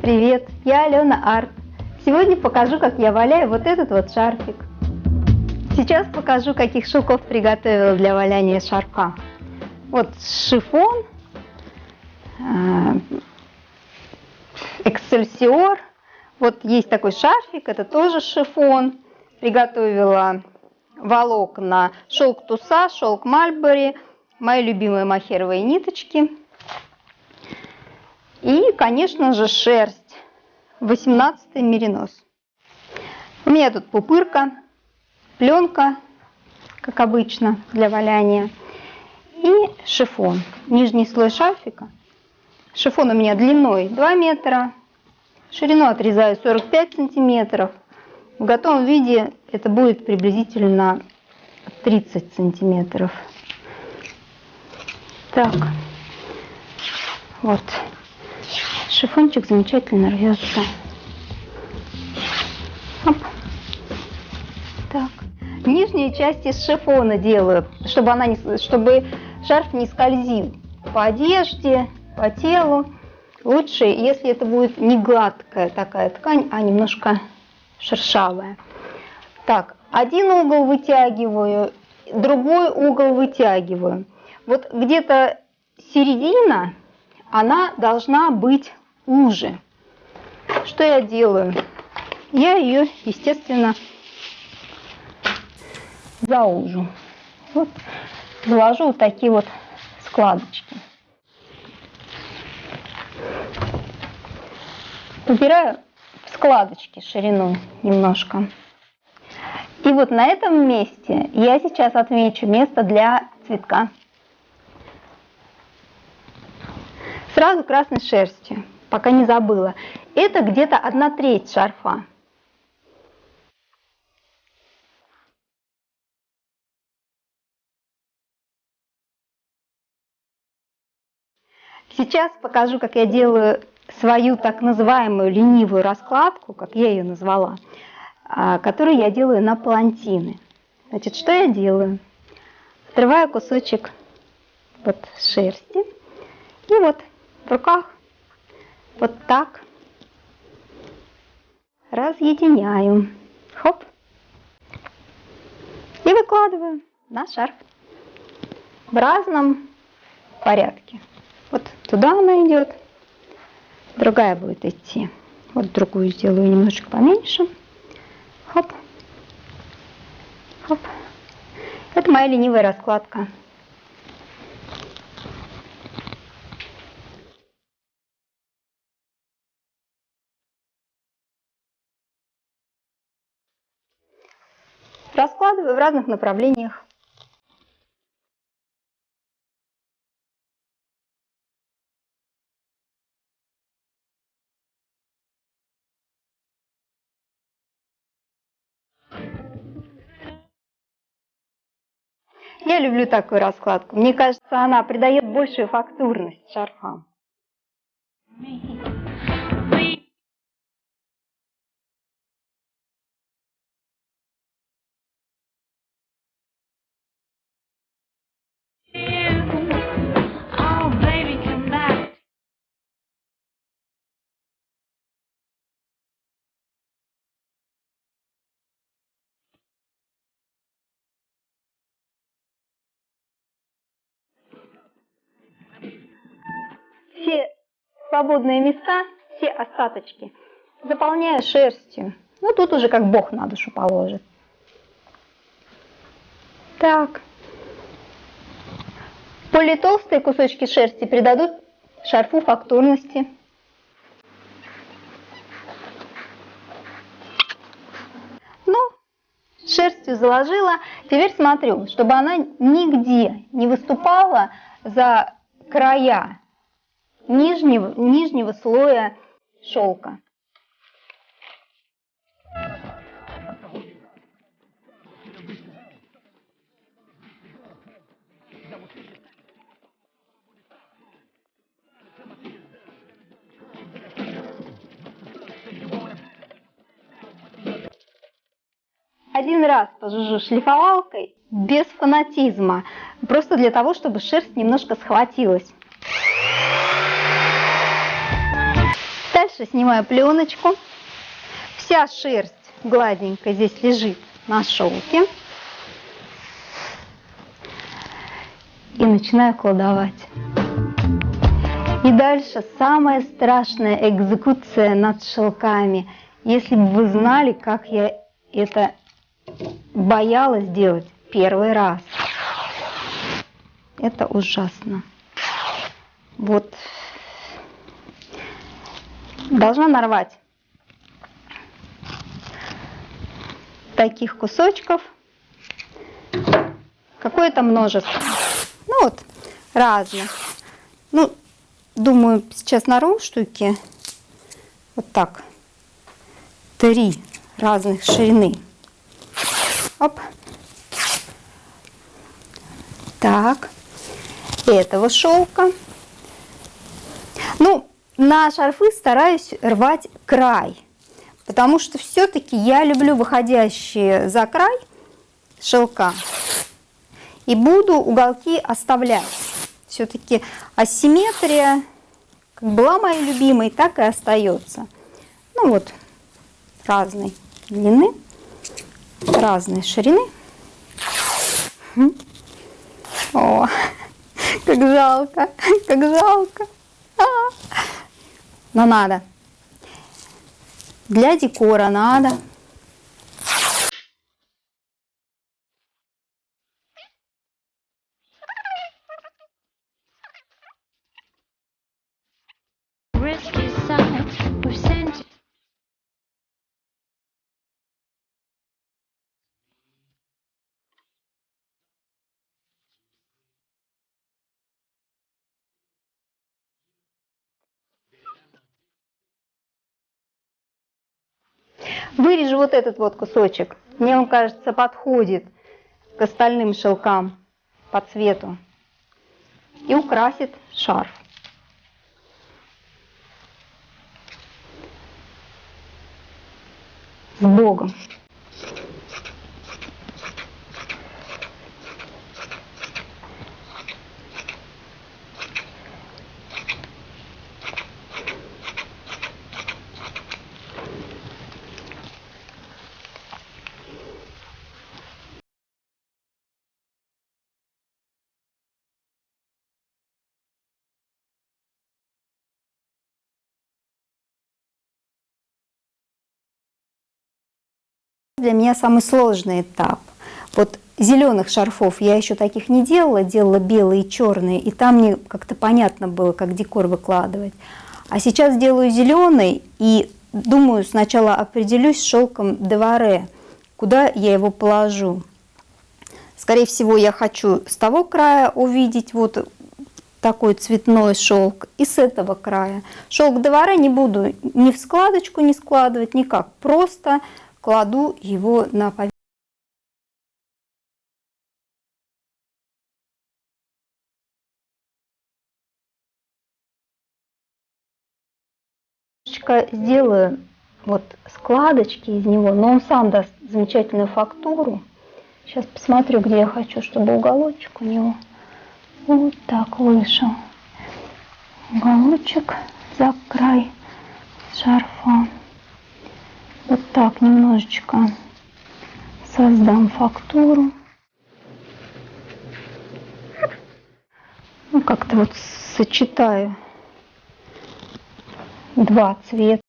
Привет, я Алена Арт. Сегодня покажу, как я валяю вот этот вот шарфик. Сейчас покажу, каких шелков приготовила для валяния шарфа. Вот шифон, эксельсиор. Вот есть такой шарфик, это тоже шифон. Приготовила волокна, шелк туса, шелк мальбери, мои любимые мохеровые ниточки. И, конечно же, шерсть, 18-й меринос. У меня тут пупырка, пленка, как обычно, для валяния. И шифон, нижний слой шарфика. Шифон у меня длиной 2 метра, ширину отрезаю 45 сантиметров. В готовом виде это будет приблизительно 30 сантиметров. Так, вот. Шифончик замечательно рвется. Оп. Так. Нижние части из шифона делаю, чтобы шарф не скользил по одежде, по телу. Лучше, если это будет не гладкая такая ткань, а немножко шершавая. Так, один угол вытягиваю, другой угол вытягиваю. Вот где-то середина, она должна быть уже. Что я делаю? Я ее, естественно, заужу. Вот, заложу вот такие вот складочки. Убираю в складочки ширину немножко. И вот на этом месте я сейчас отмечу место для цветка. Сразу красной шерстью, пока не забыла. Это где-то 1/3 шарфа. Сейчас покажу, как я делаю свою так называемую ленивую раскладку, как я ее назвала, которую я делаю на палантины. Значит, что я делаю? Отрываю кусочек вот шерсти и вот в руках вот так разъединяю. Хоп. И выкладываю на шарф в разном порядке. Вот туда она идет, другая будет идти. Вот другую сделаю немножечко поменьше. Хоп. Хоп. Это моя ленивая раскладка. Раскладываю в разных направлениях. Я люблю такую раскладку. Мне кажется, она придает большую фактурность шарфам. Все свободные места, все остаточки заполняю шерстью. Ну, тут уже как Бог на душу положит. Так. Более толстые кусочки шерсти придадут шарфу фактурности. Ну, шерстью заложила. Теперь смотрю, чтобы она нигде не выступала за края нижнего слоя шелка. Один раз пожужжу шлифовалкой без фанатизма, просто для того, чтобы шерсть немножко схватилась. Дальше Дальше снимаю пленочку. Вся шерсть гладенькая здесь лежит на шелке. И начинаю колдовать. И дальше самая страшная экзекуция над шелками. Если бы вы знали, как я это боялась делать первый раз. Это ужасно. Вот. Должна нарвать таких кусочков какое-то множество. Ну вот, разных. Ну, думаю, сейчас нарву штуки. Вот так. 3 разных ширины. Оп. Так. Этого шелка. Ну, на шарфы стараюсь рвать край. Потому что все-таки я люблю выходящие за край шелка. И буду уголки оставлять. Все-таки асимметрия как была моей любимой, так и остается. Ну вот, разной длины, разной ширины. О, как жалко, как жалко. Но надо. Для декора надо. Вырежу вот этот вот кусочек. Мне он, кажется, подходит к остальным шелкам по цвету. И украсит шарф. С Богом. Для меня самый сложный этап. Вот зеленых шарфов я еще таких не делала, делала белые и черные, и там мне как-то понятно было, как декор выкладывать. А сейчас делаю зеленый и думаю, сначала определюсь с шелком деваре, куда я его положу. Скорее всего, я хочу с того края увидеть вот такой цветной шелк и с этого края. Шелк деваре не буду ни в складочку не складывать, никак, просто кладу его на поверхность. Сделаю вот складочки из него, но он сам даст замечательную фактуру. Сейчас посмотрю, где я хочу, чтобы уголочек у него вот так вышел. Уголочек за край шарфа. Вот так немножечко создам фактуру. Ну, как-то вот сочетаю два цвета.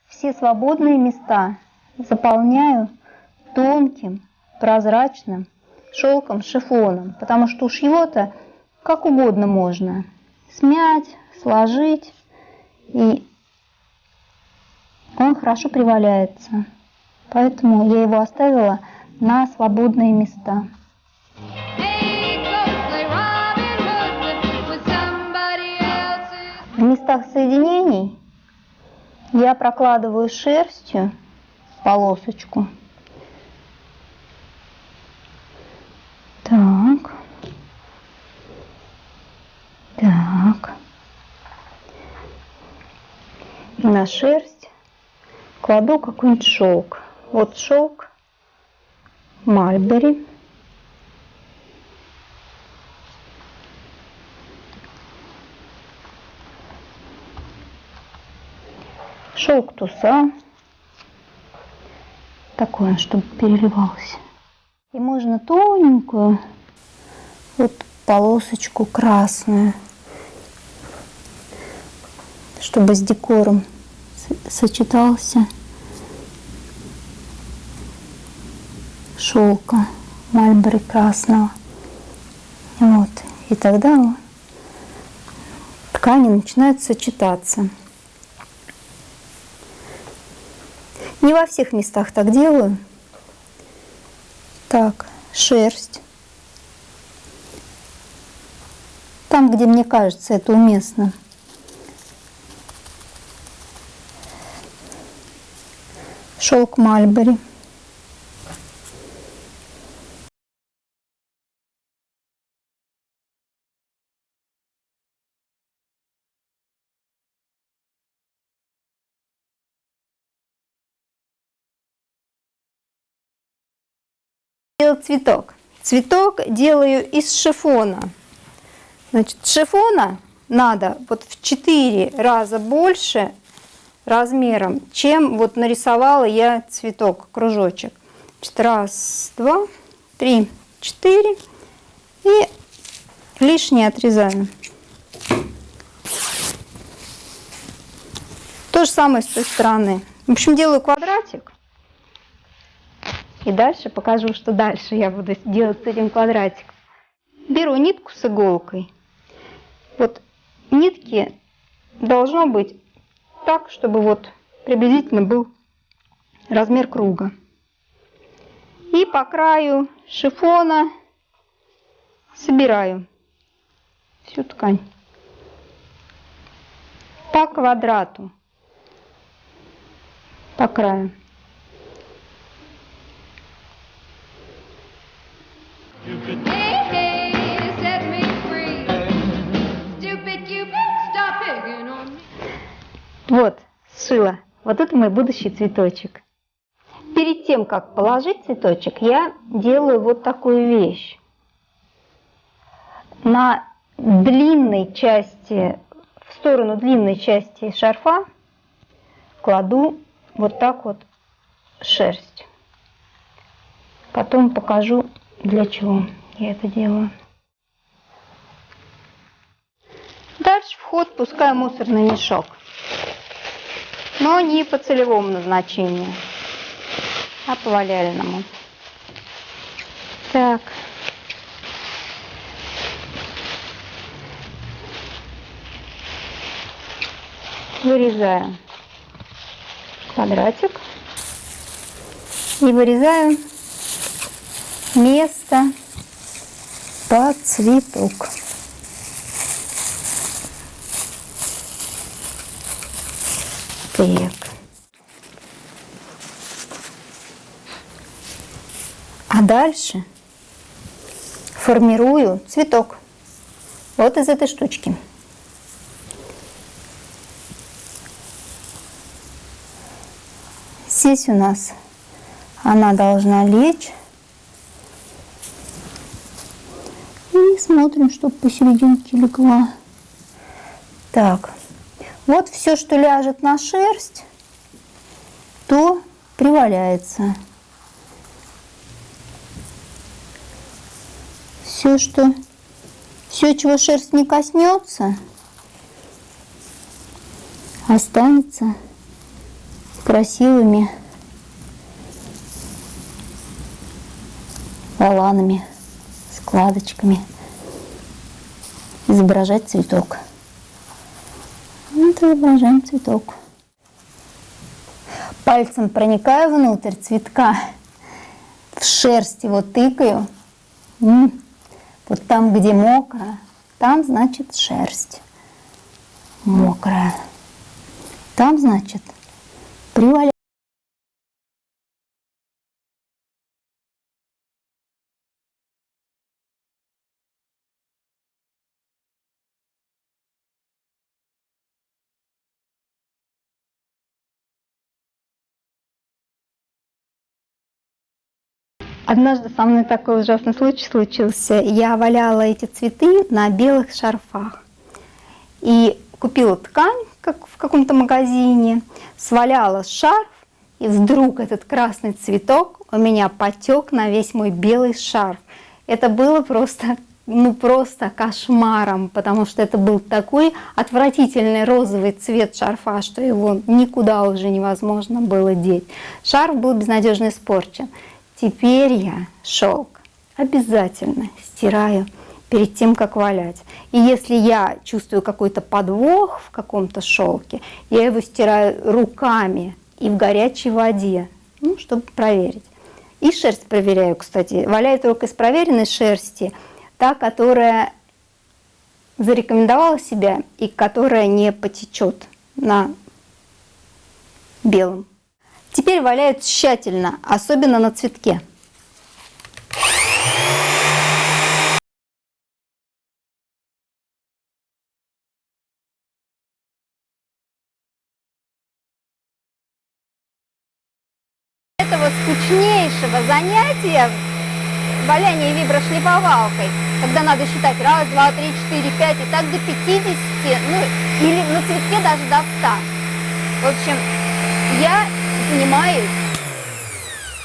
Все свободные места заполняю тонким прозрачным шелком шифоном, потому что уж его-то как угодно можно смять, сложить, и он хорошо приваляется. Поэтому я его оставила на свободные места. В местах соединений я прокладываю шерстью полосочку. Так. Так. И на шерсть кладу какой-нибудь шелк. Вот шелк Мальбери. Шелк туса. Такой, чтобы переливался. И можно тоненькую вот полосочку красную, чтобы с декором сочетался шелка Мальбери красного. Вот. И тогда ткани начинают сочетаться. Не во всех местах так делаю. Так, шерсть. Там, где мне кажется это уместно. Шелк Мальбери. Делать цветок. Цветок делаю из шифона. Значит, шифона надо вот в 4 раза больше размером, чем вот нарисовала я цветок, кружочек. Значит, 1, 2, 3, 4 и лишнее отрезаю. То же самое с той стороны. В общем, делаю квадратик. И дальше покажу, что дальше я буду делать с этим квадратиком. Беру нитку с иголкой. Вот нитки должно быть так, чтобы вот приблизительно был размер круга. И по краю шифона собираю всю ткань по квадрату, по краю. Вот, сшила. Вот это мой будущий цветочек. Перед тем, как положить цветочек, я делаю вот такую вещь. На длинной части, в сторону длинной части шарфа кладу вот так вот шерсть. Потом покажу, для чего я это делаю. Дальше в ход пускаю мусорный мешок. Но не по целевому назначению, а по валяльному. Так. Вырезаю квадратик и вырезаю место под цветок. Так. А дальше формирую цветок вот из этой штучки. Здесь у нас она должна лечь. И смотрим, чтобы посерединке легла. Так. Вот все, что ляжет на шерсть, то приваляется. Все, чего шерсть не коснется, останется красивыми воланами, складочками. Изображать цветок. Вот изображаем цветок. Пальцем проникаю внутрь цветка, в шерсть его тыкаю. Вот там, где мокро, там, значит, шерсть мокрая. Там, значит, приваляется. Однажды со мной такой ужасный случай случился. Я валяла эти цветы на белых шарфах. И купила ткань, как в каком-то магазине, сваляла шарф, и вдруг этот красный цветок у меня потек на весь мой белый шарф. Это было просто, просто кошмаром, потому что это был такой отвратительный розовый цвет шарфа, что его никуда уже невозможно было деть. Шарф был безнадежно испорчен. Теперь я шелк обязательно стираю перед тем, как валять. И если я чувствую какой-то подвох в каком-то шелке, я его стираю руками и в горячей воде, чтобы проверить. И шерсть проверяю, кстати. Валяю только из проверенной шерсти, та, которая зарекомендовала себя и которая не потечет на белом. Теперь валяют тщательно, особенно на цветке. Этого скучнейшего занятия валяния виброшлифовалкой, когда надо считать 1, 2, 3, 4, 5 и так до 50, или на цветке даже до 100. В общем, я занимаюсь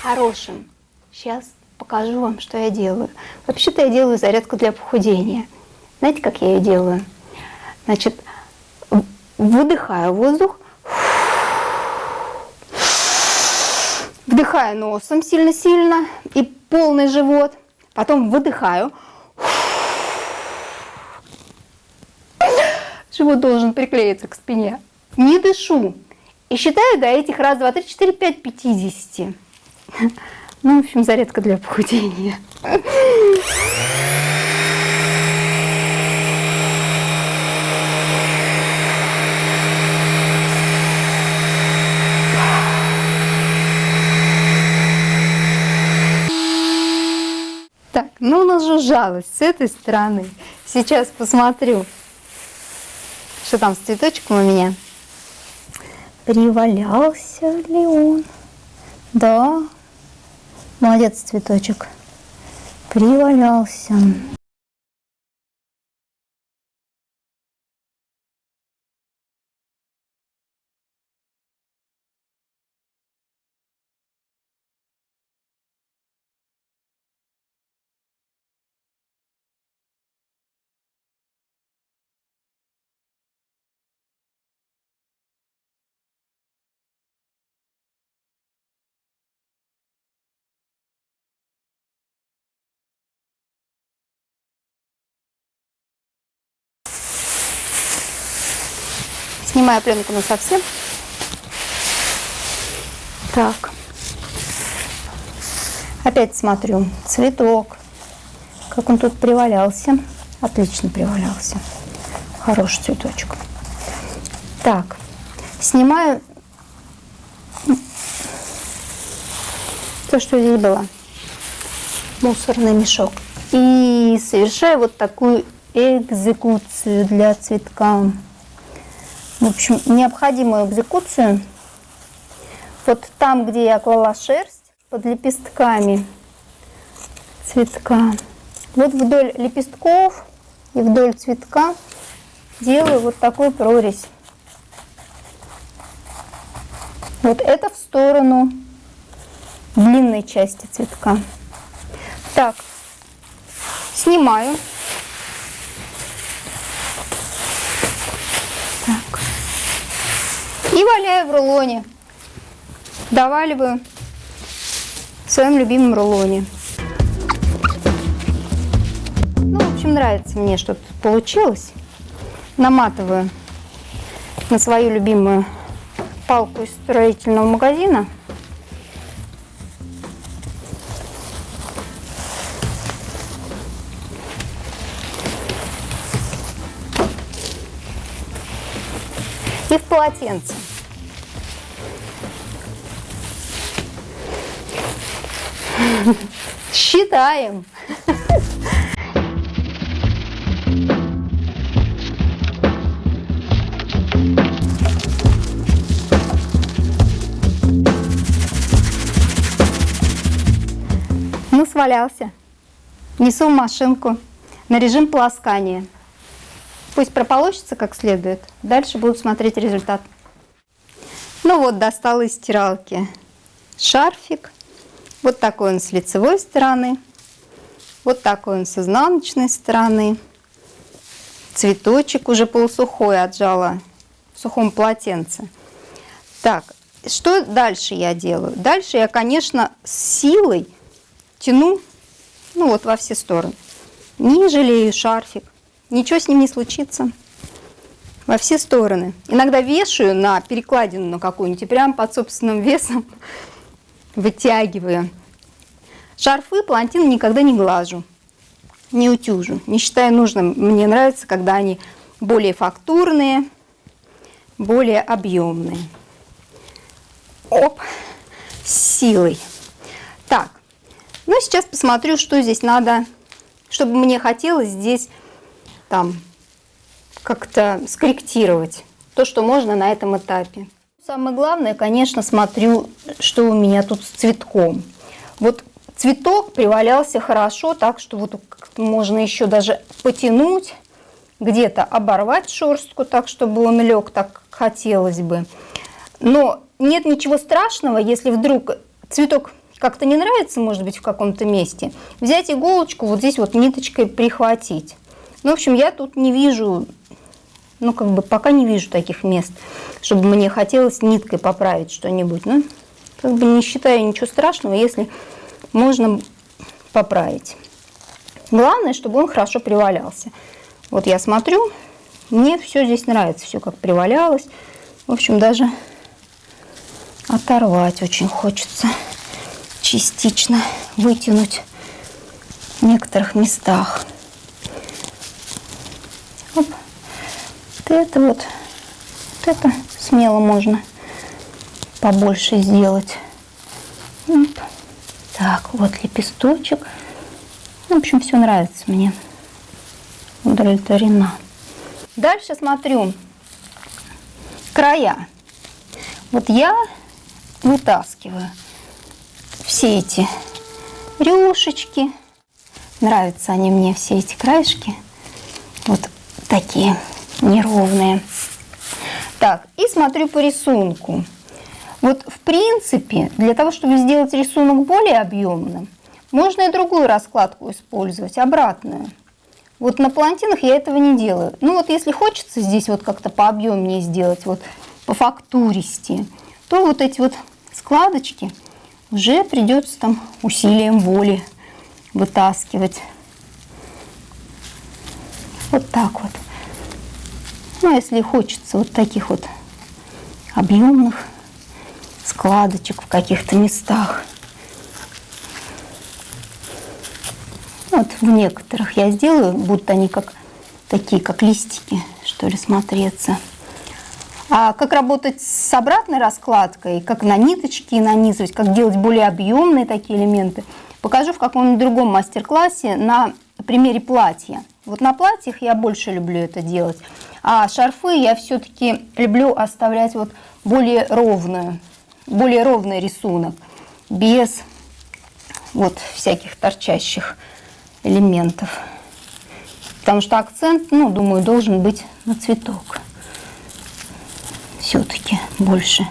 хорошим. Сейчас покажу вам, что я делаю. Вообще-то я делаю зарядку для похудения. Знаете, как я ее делаю? Значит, выдыхаю воздух, вдыхаю носом сильно-сильно и полный живот, потом выдыхаю. Живот должен приклеиться к спине. Не дышу. И считаю до этих 1, 2, 3, 4, 5, 50. В общем, зарядка для похудения. Так, у нас же жалость с этой стороны. Сейчас посмотрю, что там с цветочком у меня. Привалялся ли он? Да. Молодец, цветочек. Привалялся. Снимаю пленку на совсем. Так. Опять смотрю. Цветок. Как он тут привалялся. Отлично привалялся. Хороший цветочек. Так. Снимаю то, что здесь было. Мусорный мешок. И совершаю вот такую экзекуцию для цветка. В общем, необходимую экзекуцию. Вот там, где я клала шерсть, под лепестками цветка. Вот вдоль лепестков и вдоль цветка делаю вот такую прорезь. Вот это в сторону длинной части цветка. Так, снимаю. Так. И валяю в рулоне. Доваливаю в своем любимом рулоне. В общем, нравится мне, что тут получилось. Наматываю на свою любимую палку из строительного магазина. И в полотенце. Считаем. Ну, свалялся. Несу в машинку на режим полоскания. Пусть прополощется как следует. Дальше буду смотреть результат. Ну вот, достала из стиралки шарфик. Вот такой он с лицевой стороны. Вот такой он с изнаночной стороны. Цветочек уже полусухой отжала в сухом полотенце. Так, что дальше я делаю? Дальше я, конечно, с силой тяну, ну вот, во все стороны. Не жалею шарфик. Ничего с ним не случится. Во все стороны. Иногда вешаю на перекладину на какую-нибудь и прям под собственным весом вытягиваю. Шарфы, палантины никогда не глажу, не утюжу. Не считаю нужным. Мне нравится, когда они более фактурные, более объемные. Оп, с силой. Так, ну сейчас посмотрю, что здесь надо, чтобы мне хотелось здесь там как-то скорректировать то, что можно на этом этапе. Самое главное, конечно, смотрю, что у меня тут с цветком. Вот цветок привалялся хорошо, так что вот можно еще даже потянуть, где-то оборвать шерстку так, чтобы он лег, так как хотелось бы. Но нет ничего страшного, если вдруг цветок как-то не нравится, может быть, в каком-то месте, взять иголочку, вот здесь вот ниточкой прихватить. Ну, в общем, я тут не вижу, ну, как бы пока не вижу таких мест, чтобы мне хотелось ниткой поправить что-нибудь. Ну, как бы не считаю ничего страшного, если можно поправить. Главное, чтобы он хорошо привалялся. Вот я смотрю, мне все здесь нравится, все как привалялось. В общем, даже оторвать очень хочется, частично вытянуть в некоторых местах. Оп. Вот это смело можно побольше сделать. Оп. Так, вот лепесточек. В общем, все нравится мне. Удовлетворена. Дальше смотрю края. Вот я вытаскиваю все эти рюшечки. Нравятся они мне, все эти краешки. Вот такие неровные. Так, и смотрю по рисунку. Вот, в принципе, для того, чтобы сделать рисунок более объемным, можно и другую раскладку использовать, обратную. Вот на палантинах я этого не делаю. Ну вот если хочется здесь вот как-то пообъемнее сделать, вот по фактуристи, то вот эти вот складочки уже придется там усилием воли вытаскивать. Вот так вот. Ну, если хочется вот таких вот объемных складочек в каких-то местах. Вот в некоторых я сделаю, будут они как такие, как листики, что ли, смотреться. А как работать с обратной раскладкой, как на ниточки нанизывать, как делать более объемные такие элементы, покажу в каком-нибудь другом мастер-классе на примере платья. Вот на платьях я больше люблю это делать. А шарфы я все-таки люблю оставлять вот более ровный рисунок, без вот всяких торчащих элементов. Потому что акцент, ну, думаю, должен быть на цветок. Все-таки больше.